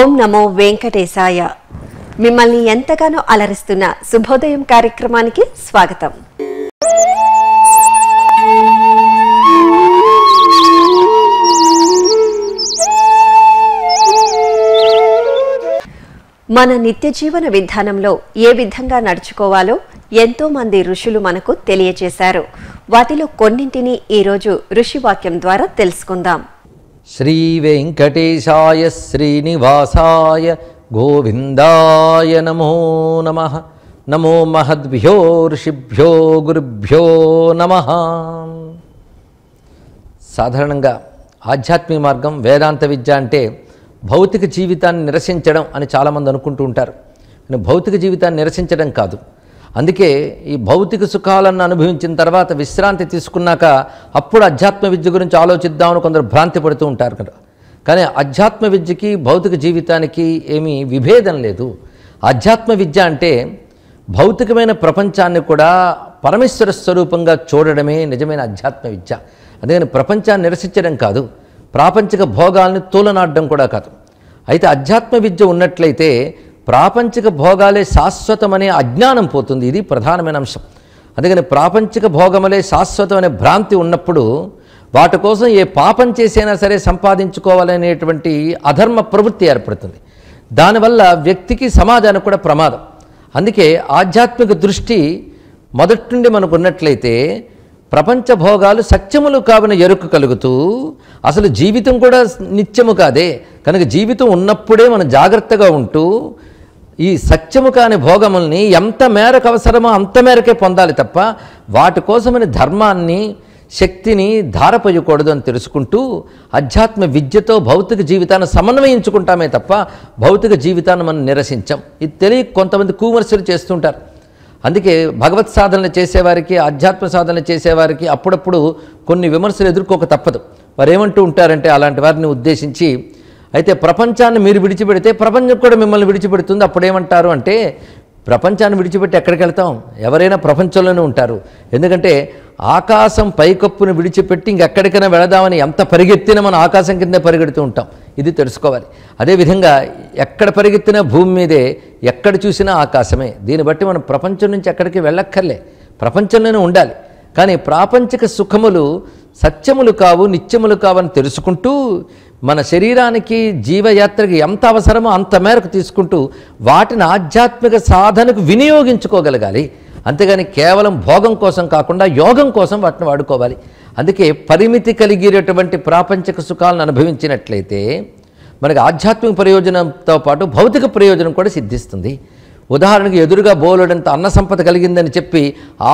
ఓం నమో వెంకటేశాయ. మిమ్మల్ని ఎంతగానో అలరిస్తున్న శుభోదయం కార్యక్రమానికి స్వాగతం. మన నిత్య జీవన విధానంలో ఏ విధంగా నడుచుకోవాలో ఎంతో మంది ఋషులు మనకు తెలియజేశారు. వాటిలో కొన్నింటిని ఈరోజు ఋషివాక్యం ద్వారా తెలుసుకుందాం. శ్రీ వెంకటేశాయ శ్రీనివాసాయ గోవిందాయ నమో నమః. నమో మహద్భ్యో ఋషిభ్యో గురుభ్యో నమః. సాధారణంగా ఆధ్యాత్మిక మార్గం వేదాంత విద్య అంటే భౌతిక జీవితాన్ని నిరసించడం అని చాలామంది అనుకుంటూ ఉంటారు. భౌతిక జీవితాన్ని నిరసించడం కాదు. అందుకే ఈ భౌతిక సుఖాలను అనుభవించిన తర్వాత విశ్రాంతి తీసుకున్నాక అప్పుడు అధ్యాత్మ విద్య గురించి ఆలోచిద్దామని కొందరు భ్రాంతి పడుతూ ఉంటారు కదా. కానీ అధ్యాత్మ విద్యకి భౌతిక జీవితానికి ఏమీ విభేదం లేదు. అధ్యాత్మ విద్య అంటే భౌతికమైన ప్రపంచాన్ని కూడా పరమేశ్వర స్వరూపంగా చూడడమే నిజమైన అధ్యాత్మ విద్య. అందుకని ప్రపంచాన్ని నిరసించడం కాదు, ప్రాపంచిక భోగాల్ని తూలనాడడం కూడా కాదు. అయితే అధ్యాత్మ విద్య ఉన్నట్లయితే ప్రాపంచిక భోగాలే శాశ్వతమనే అజ్ఞానం పోతుంది. ఇది ప్రధానమైన అంశం. అందుకని ప్రాపంచిక భోగములే శాశ్వతం అనే భ్రాంతి ఉన్నప్పుడు వాటి కోసం ఏ పాపం చేసైనా సరే సంపాదించుకోవాలనేటువంటి అధర్మ ప్రవృత్తి ఏర్పడుతుంది. దానివల్ల వ్యక్తికి సమాజానికి కూడా ప్రమాదం. అందుకే ఆధ్యాత్మిక దృష్టి మొదటి నుండి మనకు ఉన్నట్లయితే ప్రపంచ భోగాలు సత్యములు కావని ఎరుక కలుగుతూ అసలు జీవితం కూడా నిత్యము కాదే కనుక జీవితం ఉన్నప్పుడే మనం జాగ్రత్తగా ఉంటూ ఈ సత్యము కాని భోగముల్ని ఎంత మేరకు అవసరమో అంత మేరకే పొందాలి తప్ప వాటి కోసమని ధర్మాన్ని శక్తిని ధారపోయకూడదు అని తెలుసుకుంటూ అధ్యాత్మ విద్యతో భౌతిక జీవితాన్ని సమన్వయించుకుంటామే తప్ప భౌతిక జీవితాన్ని మనం నిరసించాం. ఇది తెలియ కొంతమంది కూమర్శలు చేస్తుంటారు. అందుకే భగవత్ సాధనలు చేసేవారికి ఆధ్యాత్మ సాధనలు చేసేవారికి అప్పుడప్పుడు కొన్ని విమర్శలు ఎదుర్కోక తప్పదు. వారు ఏమంటూ ఉంటారంటే అలాంటి వారిని ఉద్దేశించి, అయితే ప్రపంచాన్ని మీరు విడిచిపెడితే ప్రపంచం కూడా మిమ్మల్ని విడిచిపెడుతుంది. అప్పుడేమంటారు అంటే, ప్రపంచాన్ని విడిచిపెట్టి ఎక్కడికి వెళ్తాం? ఎవరైనా ప్రపంచంలోనే ఉంటారు. ఎందుకంటే ఆకాశం పైకప్పును విడిచిపెట్టి ఇంకెక్కడికైనా వెళదామని ఎంత పరిగెత్తినా మనం ఆకాశం కిందే పరిగెడుతూ ఉంటాం. ఇది తెలుసుకోవాలి. అదేవిధంగా ఎక్కడ పరిగెత్తినా భూమి మీదే, ఎక్కడ చూసినా ఆకాశమే. దీన్ని బట్టి మనం ప్రపంచం నుంచి ఎక్కడికి వెళ్ళక్కర్లే, ప్రపంచంలోనే ఉండాలి. కానీ ప్రాపంచిక సుఖములు సత్యములు కావు, నిత్యములు కావని తెలుసుకుంటూ మన శరీరానికి జీవయాత్రకి ఎంత అవసరమో అంత మేరకు తీసుకుంటూ వాటిని ఆధ్యాత్మిక సాధనకు వినియోగించుకోగలగాలి. అంతేగాని కేవలం భోగం కోసం కాకుండా యోగం కోసం వాటిని వాడుకోవాలి. అందుకే పరిమితి కలిగినటువంటి ప్రాపంచిక సుఖాలను అనుభవించినట్లయితే మనకు ఆధ్యాత్మిక ప్రయోజనంతో పాటు భౌతిక ప్రయోజనం కూడా సిద్ధిస్తుంది. ఉదాహరణకి ఎదురుగా బోలెడంత అన్న సంపద కలిగిందని చెప్పి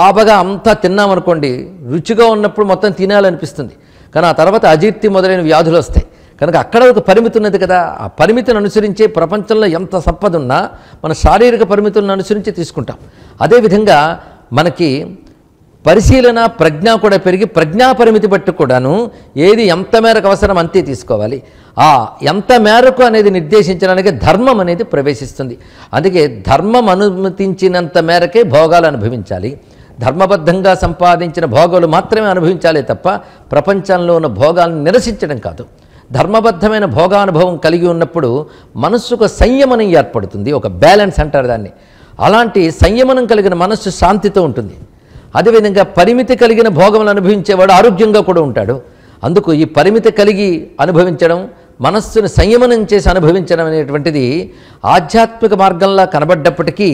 ఆబగా అంతా తిన్నామనుకోండి, రుచిగా ఉన్నప్పుడు మొత్తం తినాలనిపిస్తుంది. కానీ ఆ తర్వాత అజీర్తి మొదలైన వ్యాధులు వస్తాయి. కనుక అక్కడ ఒక పరిమితి ఉన్నది కదా. ఆ పరిమితిని అనుసరించే ప్రపంచంలో ఎంత సంపద ఉన్నా మన శారీరక పరిమితులను అనుసరించి తీసుకుంటాం. అదేవిధంగా మనకి పరిశీలన ప్రజ్ఞ కూడా పెరిగి ప్రజ్ఞా పరిమితి బట్టి కూడాను ఏది ఎంత మేరకు అవసరం అంతే తీసుకోవాలి. ఆ ఎంత మేరకు అనేది నిర్దేశించడానికి ధర్మం అనేది ప్రవేశిస్తుంది. అందుకే ధర్మం అనుమతించినంత మేరకే భోగాలు అనుభవించాలి. ధర్మబద్ధంగా సంపాదించిన భోగాలు మాత్రమే అనుభవించాలి తప్ప ప్రపంచంలో ఉన్న భోగాలను నిరసించడం కాదు. ధర్మబద్ధమైన భోగానుభవం కలిగి ఉన్నప్పుడు మనస్సుకు సంయమనం ఏర్పడుతుంది. ఒక బ్యాలెన్స్ అంటారు దాన్ని. అలాంటి సంయమనం కలిగిన మనస్సు శాంతితో ఉంటుంది. అదేవిధంగా పరిమితి కలిగిన భోగములు అనుభవించేవాడు ఆరోగ్యంగా కూడా ఉంటాడు. అందుకు ఈ పరిమితి కలిగి అనుభవించడం, మనస్సును సంయమనం చేసి అనుభవించడం అనేటువంటిది ఆధ్యాత్మిక మార్గంలా కనబడ్డప్పటికీ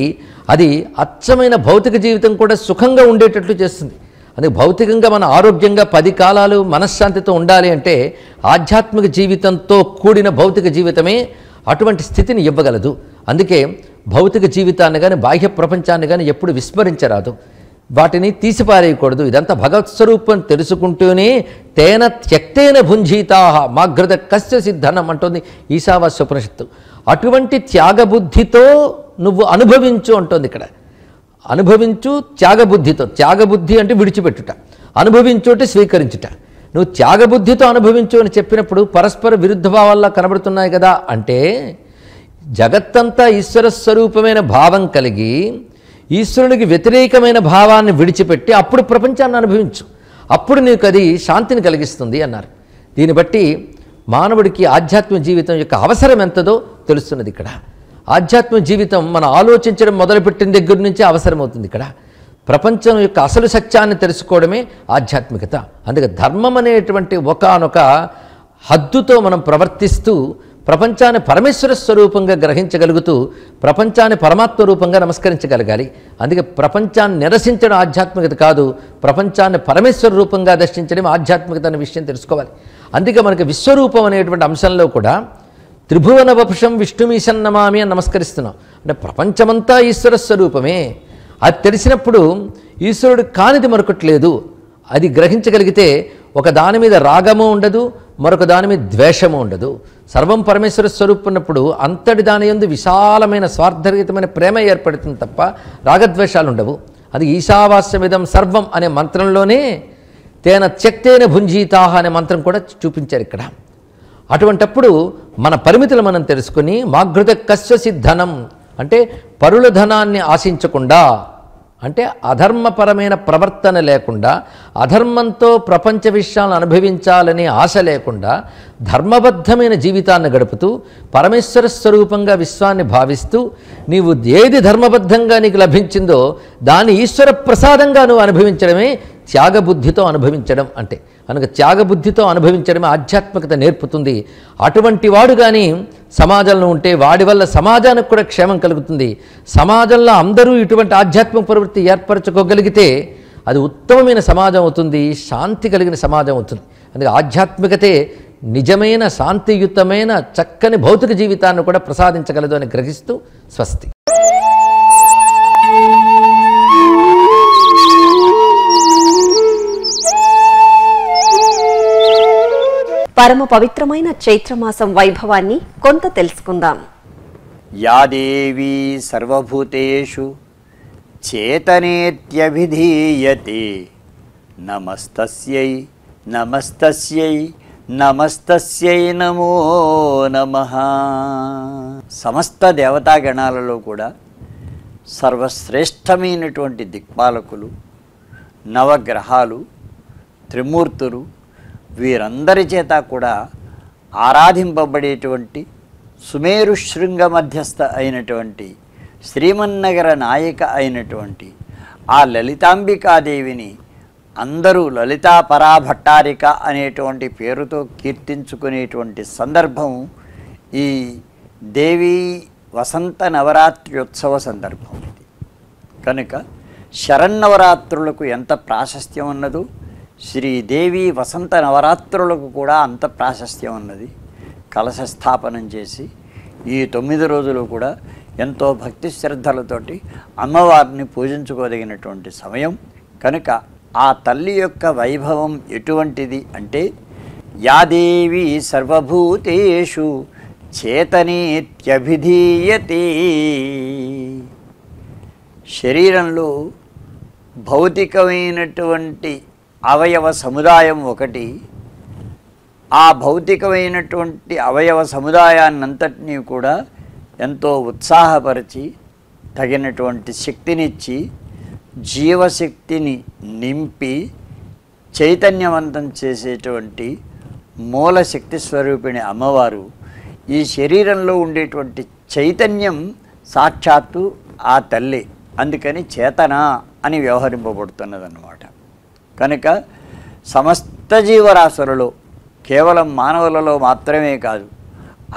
అది అచ్చమైన భౌతిక జీవితం కూడా సుఖంగా ఉండేటట్లు చేస్తుంది. అందుకే భౌతికంగా మన ఆరోగ్యంగా 10 కాలాలు మనశ్శాంతితో ఉండాలి అంటే ఆధ్యాత్మిక జీవితంతో కూడిన భౌతిక జీవితమే అటువంటి స్థితిని ఇవ్వగలదు. అందుకే భౌతిక జీవితాన్ని కానీ బాహ్య ప్రపంచాన్ని కానీ ఎప్పుడు విస్మరించరాదు, వాటిని తీసిపారేయకూడదు. ఇదంతా భగవత్ స్వరూపం తెలుసుకుంటూనే తేన త్యక్తేన భుంజీతాహ మాఘృత కస్య సిద్ధనం అంటుంది ఈశావాస్యోపనిషత్తు. అటువంటి త్యాగబుద్ధితో నువ్వు అనుభవించు అంటోంది ఇక్కడ. అనుభవించు త్యాగబుద్ధితో. త్యాగబుద్ధి అంటే విడిచిపెట్టుట, అనుభవించు అంటే స్వీకరించుట. నువ్వు త్యాగబుద్ధితో అనుభవించు అని చెప్పినప్పుడు పరస్పర విరుద్ధ భావాల్లా కనబడుతున్నాయి కదా. అంటే జగత్తంతా ఈశ్వర స్వరూపమైన భావం కలిగి ఈశ్వరునికి వ్యతిరేకమైన భావాన్ని విడిచిపెట్టి అప్పుడు ప్రపంచాన్ని అనుభవించు, అప్పుడు నీకు అది శాంతిని కలిగిస్తుంది అన్నారు. దీన్ని బట్టి మానవుడికి ఆధ్యాత్మిక జీవితం యొక్క అవసరం ఎంతదో తెలుస్తున్నది ఇక్కడ. ఆధ్యాత్మిక జీవితం మనం ఆలోచించడం మొదలుపెట్టిన దగ్గర నుంచే అవసరమవుతుంది. ఇక్కడ ప్రపంచం యొక్క అసలు సత్యాన్ని తెలుసుకోవడమే ఆధ్యాత్మికత. అందుకే ధర్మం అనేటువంటి ఒకానొక హద్దుతో మనం ప్రవర్తిస్తూ ప్రపంచాన్ని పరమేశ్వర స్వరూపంగా గ్రహించగలుగుతూ ప్రపంచాన్ని పరమాత్మ రూపంగా నమస్కరించగలగాలి. అందుకే ప్రపంచాన్ని నిరసించడం ఆధ్యాత్మికత కాదు, ప్రపంచాన్ని పరమేశ్వర రూపంగా దర్శించడం ఆధ్యాత్మికత అనే విషయం తెలుసుకోవాలి. అందుకే మనకి విశ్వరూపం అనేటువంటి అంశంలో కూడా త్రిభువన వపుషం విష్ణుమీశం నమామి అని నమస్కరిస్తున్నాం. అంటే ప్రపంచమంతా ఈశ్వర స్వరూపమే. అది తెలిసినప్పుడు ఈశ్వరుడు కానిది మరొకటి లేదు. అది గ్రహించగలిగితే ఒక దాని మీద రాగము ఉండదు, మరొక దాని మీద ద్వేషము ఉండదు. సర్వం పరమేశ్వర స్వరూపం ఉన్నప్పుడు అంతటి దాని యందు విశాలమైన స్వార్థరహితమైన ప్రేమ ఏర్పడుతుంది తప్ప రాగద్వేషాలు ఉండవు. అది ఈశావాస్యమిదం సర్వం అనే మంత్రంలోనే తేన త్యక్తేన భుంజీతాహ అనే మంత్రం కూడా చూపించారు ఇక్కడ. అటువంటప్పుడు మన పరిమితులు మనం తెలుసుకుని మాఘృత కశ్వసిద్ధనం అంటే పరుల ధనాన్ని ఆశించకుండా, అంటే అధర్మపరమైన ప్రవర్తన లేకుండా, అధర్మంతో ప్రపంచ విషయాలను అనుభవించాలనే ఆశ లేకుండా ధర్మబద్ధమైన జీవితాన్ని గడుపుతూ పరమేశ్వర స్వరూపంగా విశ్వాన్ని భావిస్తూ నీవు ఏది ధర్మబద్ధంగా నీకు లభించిందో దాన్ని ఈశ్వర ప్రసాదంగా నువ్వు అనుభవించడమే త్యాగబుద్ధితో అనుభవించడం అంటే. కనుక త్యాగబుద్ధితో అనుభవించడమే ఆధ్యాత్మికత నేర్పుతుంది. అటువంటి వాడు కానీ సమాజంలో ఉంటే వాడి వల్ల సమాజానికి కూడా క్షేమం కలుగుతుంది. సమాజంలో అందరూ ఇటువంటి ఆధ్యాత్మిక ప్రవృత్తి ఏర్పరచుకోగలిగితే అది ఉత్తమమైన సమాజం అవుతుంది, శాంతి కలిగిన సమాజం అవుతుంది. అందుకే ఆధ్యాత్మికతే నిజమైన శాంతియుతమైన చక్కని భౌతిక జీవితాన్ని కూడా ప్రసాదించగలదు అని గ్రహిస్తూ స్వస్తి. పరమ పవిత్రమైన చైత్రమాసం వైభవాన్ని కొంత తెలుసుకుందాం. యా దేవీ సర్వభూతేషు చేతనేత్యభిధీయతే నమస్తస్యై నమస్తస్యై నమస్తస్యై నమో నమః. సమస్త దేవతాగణాలలో కూడా సర్వశ్రేష్టమైనటువంటి దిక్పాలకులు, నవగ్రహాలు, త్రిమూర్తులు వీరందరి చేత కూడా ఆరాధింపబడేటువంటి సుమేరు శృంగ మధ్యస్థ అయినటువంటి శ్రీమన్నగర నాయక అయినటువంటి ఆ లలితాంబికాదేవిని అందరూ లలితా పరాభట్టారిక అనేటువంటి పేరుతో కీర్తించుకునేటువంటి సందర్భం ఈ దేవీ వసంత నవరాత్ర్యోత్సవ సందర్భం ఇది. కనుక శరన్నవరాత్రులకు ఎంత ప్రాశస్త్యం ఉన్నదో శ్రీదేవి వసంత నవరాత్రులకు కూడా అంత ప్రాశస్త్యం ఉన్నది. కలశ స్థాపనం చేసి ఈ 9 రోజులు కూడా ఎంతో భక్తి శ్రద్ధలతోటి అమ్మవారిని పూజించుకోదగినటువంటి సమయం. కనుక ఆ తల్లి యొక్క వైభవం ఎటువంటిది అంటే యాదేవి సర్వభూతేషు చేతనేత్యభిధీయతే. శరీరంలో భౌతికమైనటువంటి అవయవ సముదాయం ఒకటి. ఆ భౌతికమైనటువంటి అవయవ సముదాయాన్నంతటినీ కూడా ఎంతో ఉత్సాహపరిచి తగినటువంటి శక్తినిచ్చి జీవశక్తిని నింపి చైతన్యవంతం చేసేటువంటి మూల శక్తి స్వరూపిణి అమ్మవారు. ఈ శరీరంలో ఉండేటువంటి చైతన్యం సాక్షాత్తు ఆ తల్లి. అందుకని చేతన అని వ్యవహరింపబడుతున్నదన్నమాట. కనుక సమస్త జీవరాశులలో కేవలం మానవులలో మాత్రమే కాదు,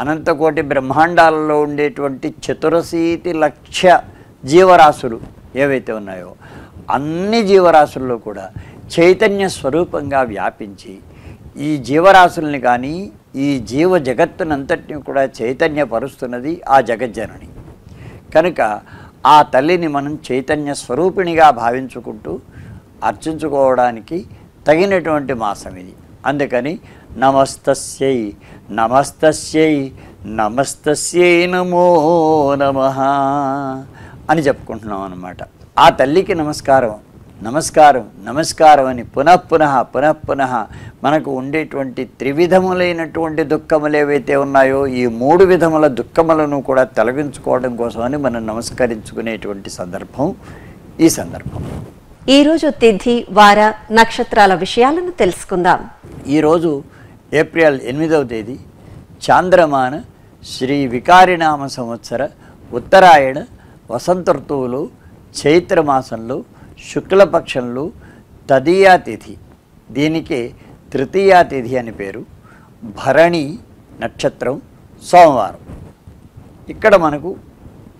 అనంతకోటి బ్రహ్మాండాలలో ఉండేటువంటి 84,00,000 జీవరాశులు ఏవైతే ఉన్నాయో అన్ని జీవరాశుల్లో కూడా చైతన్య స్వరూపంగా వ్యాపించి ఈ జీవరాశుల్ని కానీ ఈ జీవ జగత్తునంతటిని కూడా చైతన్యపరుస్తున్నది ఆ జగజ్జనని. కనుక ఆ తల్లిని మనం చైతన్య స్వరూపిణిగా భావించుకుంటూ అర్చించుకోవడానికి తగినటువంటి మాసం ఇది. అందుకని నమస్తస్యై నమస్తస్యై నమస్తస్యై నమో నమః అని చెప్పుకుంటున్నాం అన్నమాట. ఆ తల్లికి నమస్కారం నమస్కారం నమస్కారం అని పునఃపునః మనకు ఉండేటువంటి త్రివిధములైనటువంటి దుఃఖములు ఏవైతే ఉన్నాయో ఈ 3 విధముల దుఃఖములను కూడా తొలగించుకోవడం కోసమని మనం నమస్కరించుకునేటువంటి సందర్భం ఈ సందర్భం. ఈరోజు తిథి వార నక్షత్రాల విషయాలను తెలుసుకుందాం. ఈరోజు ఏప్రిల్ 8వ తేదీ చాంద్రమాన శ్రీ వికారినామ సంవత్సర ఉత్తరాయణ వసంత ఋతువులో చైత్రమాసంలో శుక్లపక్షంలో తదియా తిథి, దీనికే తృతీయా తిథి అని పేరు, భరణి నక్షత్రం, సోమవారం. ఇక్కడ మనకు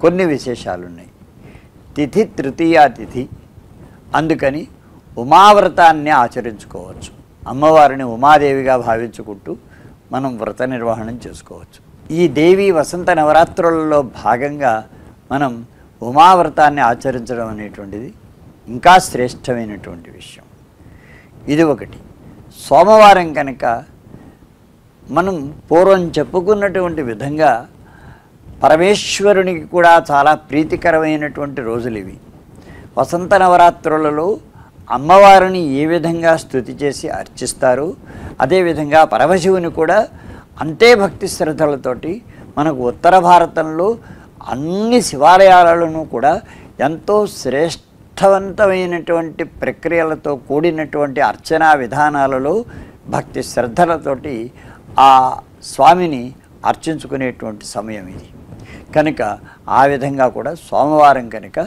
కొన్ని విశేషాలు ఉన్నాయి. తిథి తృతీయా తిథి, అందుకని ఉమావ్రతాన్ని ఆచరించుకోవచ్చు. అమ్మవారిని ఉమాదేవిగా భావించుకుంటూ మనం వ్రత నిర్వహణం చేసుకోవచ్చు. ఈ దేవి వసంత నవరాత్రులలో భాగంగా మనం ఉమావ్రతాన్ని ఆచరించడం అనేటువంటిది ఇంకా శ్రేష్టమైనటువంటి విషయం. ఇది ఒకటి. సోమవారం కనుక మనం పూర్వం చెప్పుకున్నటువంటి విధంగా పరమేశ్వరునికి కూడా చాలా ప్రీతికరమైనటువంటి రోజులు ఇవి. వసంత నవరాత్రులలో అమ్మవారిని ఏ విధంగా స్తుతి చేసి అర్చిస్తారో అదేవిధంగా పరమశివుని కూడా అంతే భక్తి శ్రద్ధలతోటి మనకు ఉత్తర భారతంలో అన్ని శివాలయాలను కూడా ఎంతో శ్రేష్టవంతమైనటువంటి ప్రక్రియలతో కూడినటువంటి అర్చనా విధానాలలో భక్తి శ్రద్ధలతోటి ఆ స్వామిని అర్చించుకునేటువంటి సమయం ఇది. కనుక ఆ విధంగా కూడా సోమవారం కనుక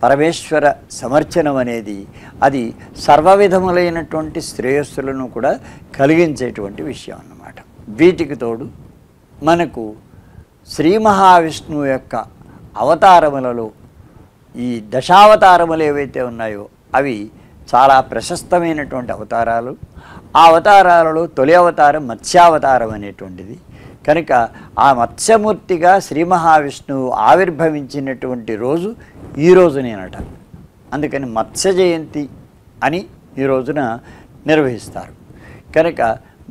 పరమేశ్వర సమర్చనం అనేది అది సర్వవిధములైనటువంటి శ్రేయస్సులను కూడా కలిగించేటువంటి విషయం అన్నమాట. వీటికి తోడు మనకు శ్రీ మహావిష్ణువు యొక్క అవతారములలో ఈ దశావతారములు ఏవైతే ఉన్నాయో అవి చాలా ప్రశస్తమైనటువంటి అవతారాలు. ఆ అవతారాలలో తొలి అవతారం మత్స్యావతారం అనేటువంటిది. కనుక ఆ మత్స్యమూర్తిగా శ్రీ మహావిష్ణువు ఆవిర్భవించినటువంటి రోజు ఈ రోజునేనట. అందుకని మత్స్య జయంతి అని ఈ రోజున నిర్వహిస్తారు. కనుక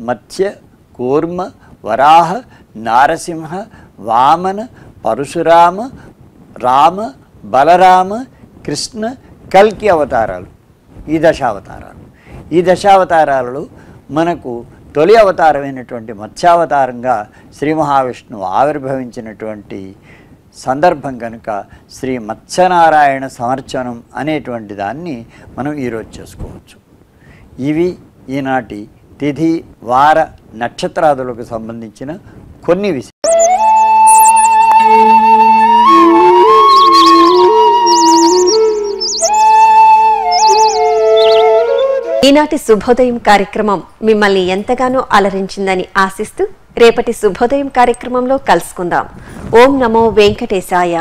మత్స్య, కూర్మ, వరాహ, నారసింహ, వామన, పరశురామ, రామ, బలరామ, కృష్ణ, కల్కి అవతారాలు ఈ దశావతారాలు. ఈ దశావతారాలలో మనకు తొలి అవతారమైనటువంటి మత్స్యావతారంగా శ్రీ మహావిష్ణువు ఆవిర్భవించినటువంటి సందర్భం కనుక శ్రీ మత్స్యనారాయణ సమర్చనం అనేటువంటి దాన్ని మనం ఈరోజు చేసుకోవచ్చు. ఇవి ఈనాటి తిథి, వార, నక్షత్రాదులకు సంబంధించిన కొన్ని విషయాలు. ఈనాటి శుభోదయం కార్యక్రమం మిమ్మల్ని ఎంతగానో అలరించిందని ఆశిస్తూ రేపటి శుభోదయం కార్యక్రమంలో కలుసుకుందాం. ఓం నమో వెంకటేశాయ.